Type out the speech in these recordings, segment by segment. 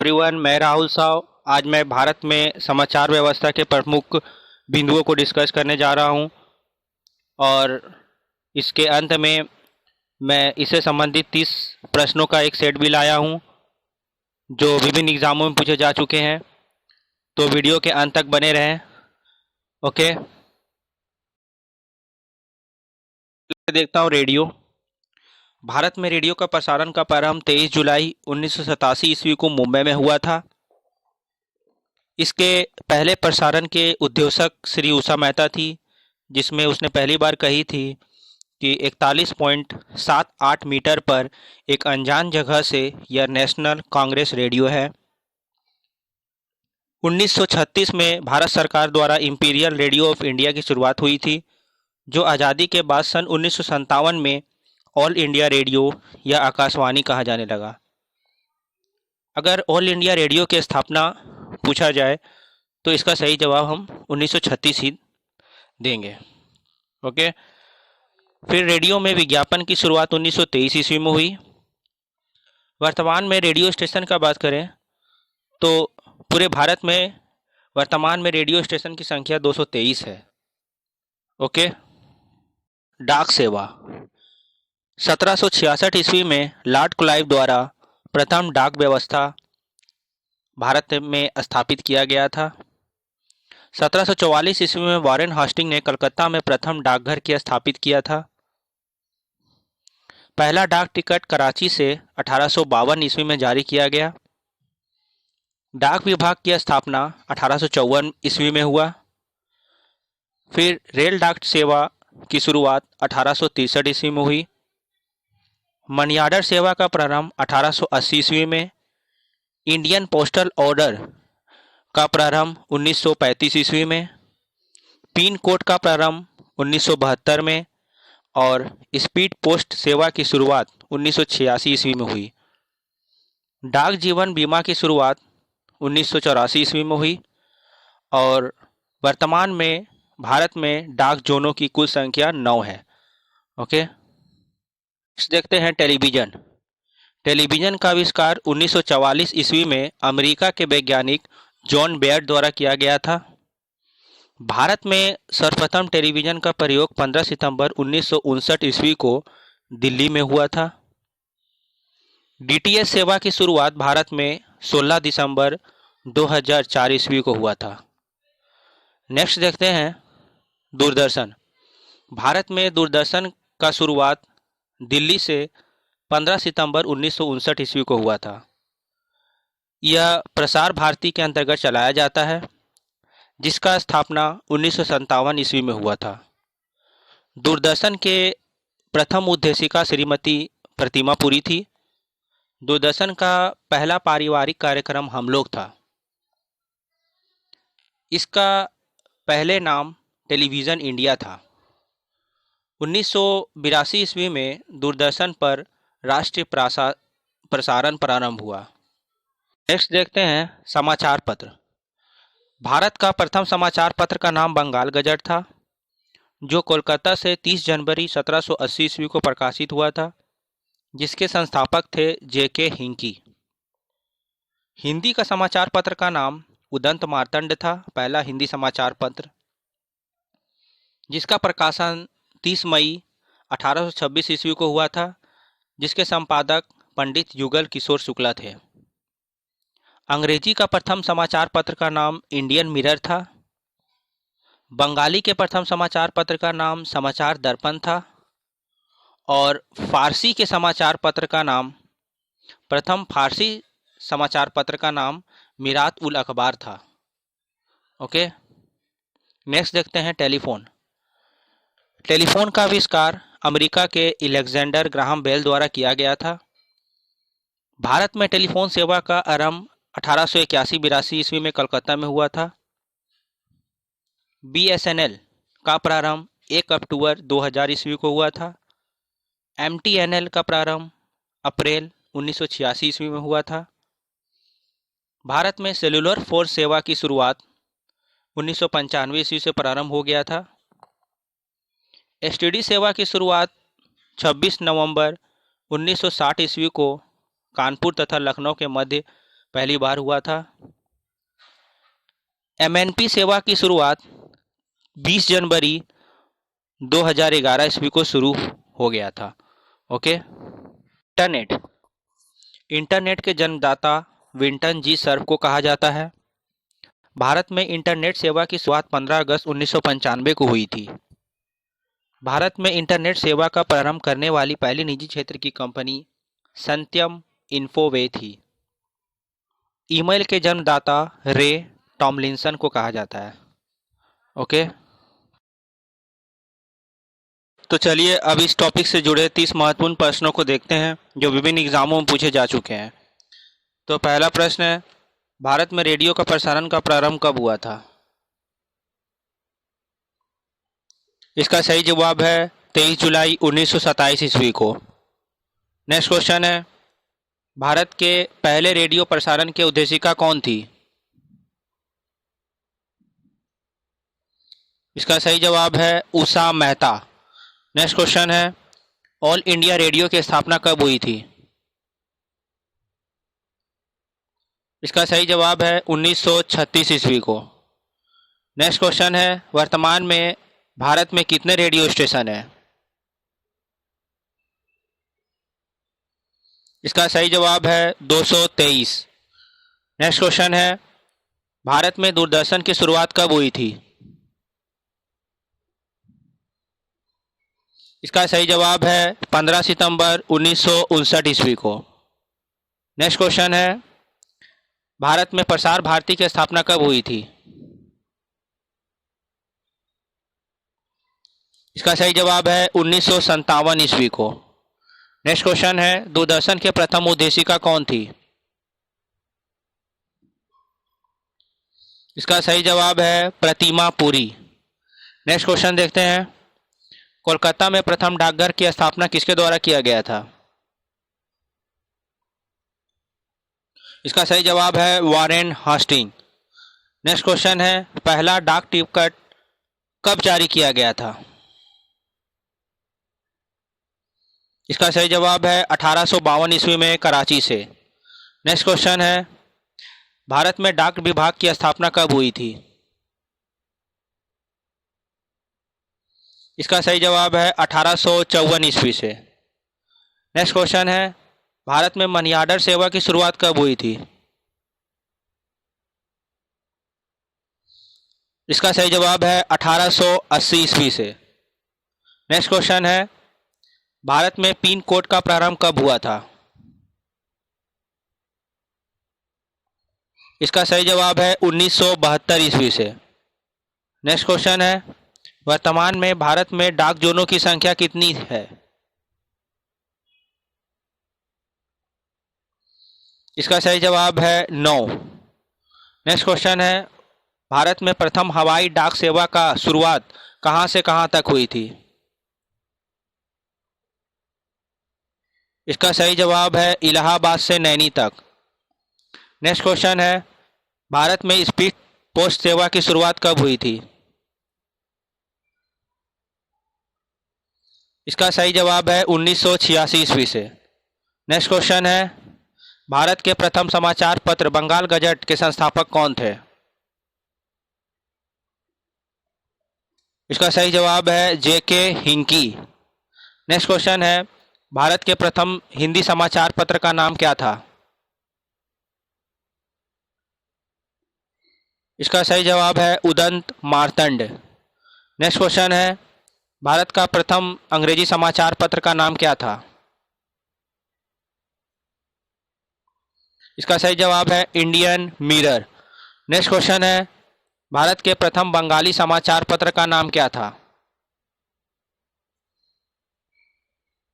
Everyone, मैं राहुल साव। आज मैं भारत में समाचार व्यवस्था के प्रमुख बिंदुओं को डिस्कस करने जा रहा हूं और इसके अंत में मैं इससे संबंधित 30 प्रश्नों का एक सेट भी लाया हूं जो विभिन्न एग्जामों में पूछे जा चुके हैं। तो वीडियो के अंत तक बने रहें। ओके, देखता हूं रेडियो। भारत में रेडियो का प्रसारण का प्रारंभ 23 जुलाई 1987 ईस्वी को मुंबई में हुआ था। इसके पहले प्रसारण के उद्घोषक श्री उषा मेहता थी, जिसमें उसने पहली बार कही थी कि 41.78 मीटर पर एक अनजान जगह से यह नेशनल कांग्रेस रेडियो है। 1936 में भारत सरकार द्वारा इंपीरियल रेडियो ऑफ इंडिया की शुरुआत हुई थी, जो आज़ादी के बाद सन 1957 में ऑल इंडिया रेडियो या आकाशवाणी कहा जाने लगा। अगर ऑल इंडिया रेडियो की स्थापना पूछा जाए तो इसका सही जवाब हम 1936 ही देंगे। ओके, फिर रेडियो में विज्ञापन की शुरुआत 1923 ईस्वी में हुई। वर्तमान में रेडियो स्टेशन का बात करें तो पूरे भारत में वर्तमान में रेडियो स्टेशन की संख्या 223 है। ओके, डाक सेवा 1766 ईस्वी में लॉर्ड क्लाइव द्वारा प्रथम डाक व्यवस्था भारत में स्थापित किया गया था। 1744 ईस्वी में वॉरेन हास्टिंग ने कलकत्ता में प्रथम डाकघर की स्थापित किया था। पहला डाक टिकट कराची से 1852 ईस्वी में जारी किया गया। डाक विभाग की स्थापना 1854 ईस्वी में हुआ। फिर रेल डाक सेवा की शुरुआत 1863 ईस्वी में हुई। मनी ऑर्डर सेवा का प्रारंभ 1880 ईस्वी में। इंडियन पोस्टल ऑर्डर का प्रारंभ 1935 ईस्वी में। पिन कोड का प्रारंभ 1972 में और स्पीड पोस्ट सेवा की शुरुआत 1986 ईस्वी में हुई। डाक जीवन बीमा की शुरुआत 1984 ईस्वी में हुई और वर्तमान में भारत में डाक जोनों की कुल संख्या 9 है। ओके, देखते हैं टेलीविज़न। टेलीविज़न का आविष्कार 1944 ईस्वी में अमेरिका के वैज्ञानिक जॉन बेयर द्वारा किया गया था। भारत में सर्वप्रथम टेलीविज़न का प्रयोग 15 सितंबर 1959 ईस्वी को दिल्ली में हुआ था। डीटीएच सेवा की शुरुआत भारत में 16 दिसंबर 2004 ईस्वी को हुआ था। नेक्स्ट देखते हैं दूरदर्शन। भारत में दूरदर्शन का शुरुआत दिल्ली से 15 सितंबर 1959 ईस्वी को हुआ था। यह प्रसार भारती के अंतर्गत चलाया जाता है, जिसका स्थापना 1957 ईस्वी में हुआ था। दूरदर्शन के प्रथम उद्देशिका श्रीमती प्रतिमा पुरी थी। दूरदर्शन का पहला पारिवारिक कार्यक्रम हम लोग था। इसका पहले नाम टेलीविज़न इंडिया था। 1982 ईस्वी में दूरदर्शन पर राष्ट्रीय प्रसारण प्रारंभ हुआ। नेक्स्ट देखते हैं समाचार पत्र। भारत का प्रथम समाचार पत्र का नाम बंगाल गजट था, जो कोलकाता से 30 जनवरी 1780 ईस्वी को प्रकाशित हुआ था, जिसके संस्थापक थे जेके हिंकी। हिंदी का समाचार पत्र का नाम उदंत मार्तंड था, पहला हिंदी समाचार पत्र, जिसका प्रकाशन 30 मई 1826 ईस्वी को हुआ था, जिसके संपादक पंडित युगल किशोर शुक्ला थे। अंग्रेजी का प्रथम समाचार पत्र का नाम इंडियन मिरर था। बंगाली के प्रथम समाचार पत्र का नाम समाचार दर्पण था और फारसी के समाचार पत्र का नाम प्रथम फारसी समाचार पत्र का नाम मिरात उल अखबार था। ओके, नेक्स्ट देखते हैं टेलीफोन। टेलीफोन का आविष्कार अमेरिका के अलेक्जेंडर ग्राहम बेल द्वारा किया गया था। भारत में टेलीफोन सेवा का आरंभ 1881-82 ईस्वी में कलकत्ता में हुआ था। बीएसएनएल का प्रारंभ 1 अक्टूबर 2000 ईस्वी को हुआ था। एमटीएनएल का प्रारंभ अप्रैल 1986 ईस्वी में हुआ था। भारत में सेलुलर फोन सेवा की शुरुआत 1995 ईस्वी से प्रारंभ हो गया था। एसटीडी सेवा की शुरुआत 26 नवंबर 1960 ईस्वी को कानपुर तथा लखनऊ के मध्य पहली बार हुआ था। एमएनपी सेवा की शुरुआत 20 जनवरी 2011 ईस्वी को शुरू हो गया था। ओके। इंटरनेट। इंटरनेट के जन्मदाता विंटन जी सर्फ को कहा जाता है। भारत में इंटरनेट सेवा की शुरुआत 15 अगस्त 1995 को हुई थी। भारत में इंटरनेट सेवा का प्रारंभ करने वाली पहली निजी क्षेत्र की कंपनी सत्यम इन्फोवे थी। ईमेल के जन्मदाता रे टॉमलिंसन को कहा जाता है। ओके। तो चलिए अब इस टॉपिक से जुड़े 30 महत्वपूर्ण प्रश्नों को देखते हैं जो विभिन्न एग्जामों में पूछे जा चुके हैं। तो पहला प्रश्न है, भारत में रेडियो का प्रसारण का प्रारंभ कब हुआ था? इसका सही जवाब है 23 जुलाई 1927 ईस्वी को। नेक्स्ट क्वेश्चन है, भारत के पहले रेडियो प्रसारण के उद्देशिका कौन थी? इसका सही जवाब है उषा मेहता। नेक्स्ट क्वेश्चन है, ऑल इंडिया रेडियो की स्थापना कब हुई थी? इसका सही जवाब है 1936 ईस्वी को। नेक्स्ट क्वेश्चन है, वर्तमान में भारत में कितने रेडियो स्टेशन हैं? इसका सही जवाब है 223। नेक्स्ट क्वेश्चन है, भारत में दूरदर्शन की शुरुआत कब हुई थी? इसका सही जवाब है 15 सितंबर 1959 ईस्वी को। नेक्स्ट क्वेश्चन है, भारत में प्रसार भारती की स्थापना कब हुई थी? इसका सही जवाब है 1957 ईस्वी को। नेक्स्ट क्वेश्चन है, दूरदर्शन के प्रथम उद्देशिका कौन थी? इसका सही जवाब है प्रतिमा पुरी। नेक्स्ट क्वेश्चन देखते हैं, कोलकाता में प्रथम डाकघर की स्थापना किसके द्वारा किया गया था? इसका सही जवाब है वॉरेन हास्टिंग। नेक्स्ट क्वेश्चन है, पहला डाक टिकट कब जारी किया गया था? इसका सही जवाब है 1852 ईस्वी में कराची से। नेक्स्ट क्वेश्चन है, भारत में डाक विभाग की स्थापना कब हुई थी? इसका सही जवाब है 1854 ईस्वी से। नेक्स्ट क्वेश्चन है, भारत में मनी ऑर्डर सेवा की शुरुआत कब हुई थी? इसका सही जवाब है 1880 ईस्वी से। नेक्स्ट क्वेश्चन है, भारत में पिन कोड का प्रारंभ कब हुआ था? इसका सही जवाब है 1972 ईस्वी से। नेक्स्ट क्वेश्चन है, वर्तमान में भारत में डाक जोनों की संख्या कितनी है? इसका सही जवाब है 9। नेक्स्ट क्वेश्चन है, भारत में प्रथम हवाई डाक सेवा का शुरुआत कहां से कहां तक हुई थी? इसका सही जवाब है इलाहाबाद से नैनी तक। नेक्स्ट क्वेश्चन है, भारत में स्पीड पोस्ट सेवा की शुरुआत कब हुई थी? इसका सही जवाब है 1986 ईस्वी से। नेक्स्ट क्वेश्चन है, भारत के प्रथम समाचार पत्र बंगाल गजट के संस्थापक कौन थे? इसका सही जवाब है जेके हिंकी। नेक्स्ट क्वेश्चन है, भारत के प्रथम हिंदी समाचार पत्र का नाम क्या था? इसका सही जवाब है उदंत मार्तंड। नेक्स्ट क्वेश्चन है, भारत का प्रथम अंग्रेजी समाचार पत्र का नाम क्या था? इसका सही जवाब है इंडियन मिरर। नेक्स्ट क्वेश्चन है, भारत के प्रथम बंगाली समाचार पत्र का नाम क्या था?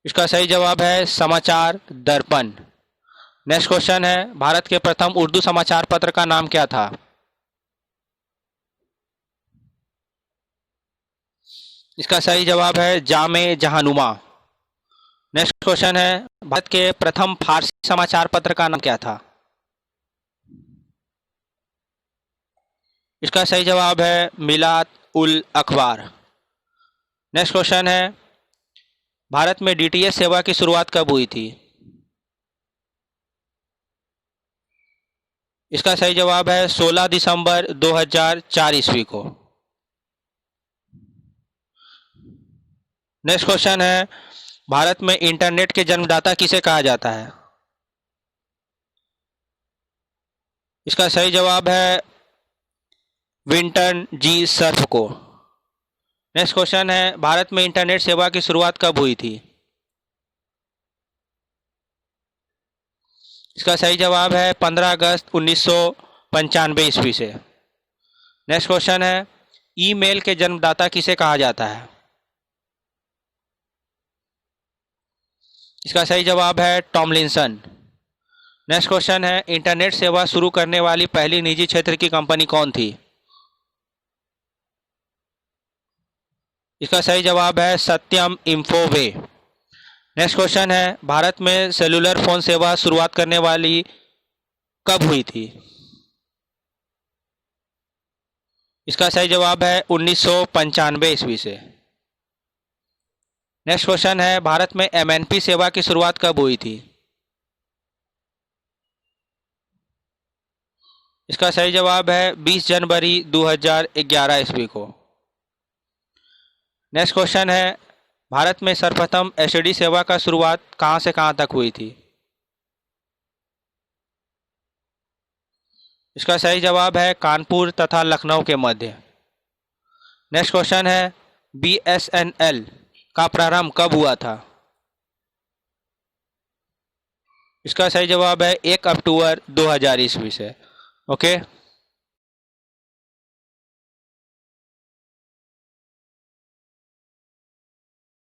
इसका सही जवाब है समाचार दर्पण। नेक्स्ट क्वेश्चन है, भारत के प्रथम उर्दू समाचार पत्र का नाम क्या था? इसका सही जवाब है जामे जहानुमा। नेक्स्ट क्वेश्चन है, भारत के प्रथम फारसी समाचार पत्र का नाम क्या था? इसका सही जवाब है मिलात उल अखबार। नेक्स्ट क्वेश्चन है, भारत में डीटीएच सेवा की शुरुआत कब हुई थी? इसका सही जवाब है 16 दिसंबर 2004 ईस्वी को। नेक्स्ट क्वेश्चन है, भारत में इंटरनेट के जन्मदाता किसे कहा जाता है? इसका सही जवाब है विंटन जी सर्फ को। नेक्स्ट क्वेश्चन है, भारत में इंटरनेट सेवा की शुरुआत कब हुई थी? इसका सही जवाब है 15 अगस्त 1995 ईस्वी से। नेक्स्ट क्वेश्चन है, ईमेल के जन्मदाता किसे कहा जाता है? इसका सही जवाब है टॉमलिंसन। नेक्स्ट क्वेश्चन है, इंटरनेट सेवा शुरू करने वाली पहली निजी क्षेत्र की कंपनी कौन थी? इसका सही जवाब है सत्यम इंफोवे। नेक्स्ट क्वेश्चन है, भारत में सेलुलर फोन सेवा शुरुआत करने वाली कब हुई थी? इसका सही जवाब है 1995 ईस्वी से। नेक्स्ट क्वेश्चन है, भारत में एमएनपी सेवा की शुरुआत कब हुई थी? इसका सही जवाब है 20 जनवरी 2011 ईस्वी को। नेक्स्ट क्वेश्चन है, भारत में सर्वप्रथम एसटीडी सेवा का शुरुआत कहां से कहां तक हुई थी? इसका सही जवाब है कानपुर तथा लखनऊ के मध्य। नेक्स्ट क्वेश्चन है, बीएसएनएल का प्रारंभ कब हुआ था? इसका सही जवाब है 1 अक्टूबर 2000 ईस्वी से। ओके।